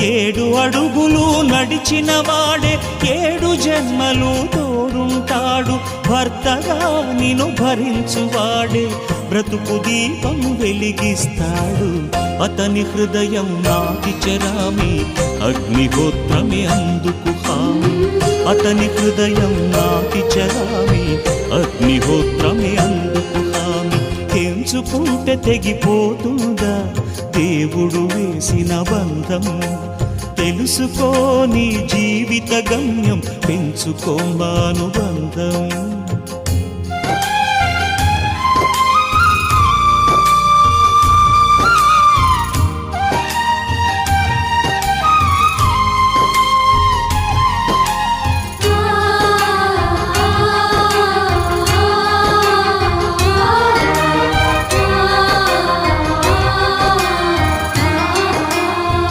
7 అడుగులు నడిచిన వాడే 7 జన్మలు తోడుంటాడు. భర్తగా నిన్ను భరించువాడే బ్రతుకు దీపం వెలిగిస్తాడు. అతని హృదయం నాటి చెరామి అగ్నిహోత్రమే అందుకు హామీ. అతని హృదయం నాటి చెరామి అగ్నిహోత్రమే అందుకు హామీ. తెంచుకుంటే తెగిపోతుందా దేవుడు వేసిన బంధం? తెలుసుకో నీ జీవిత గమ్యం, పెంచుకోమానుబంధం.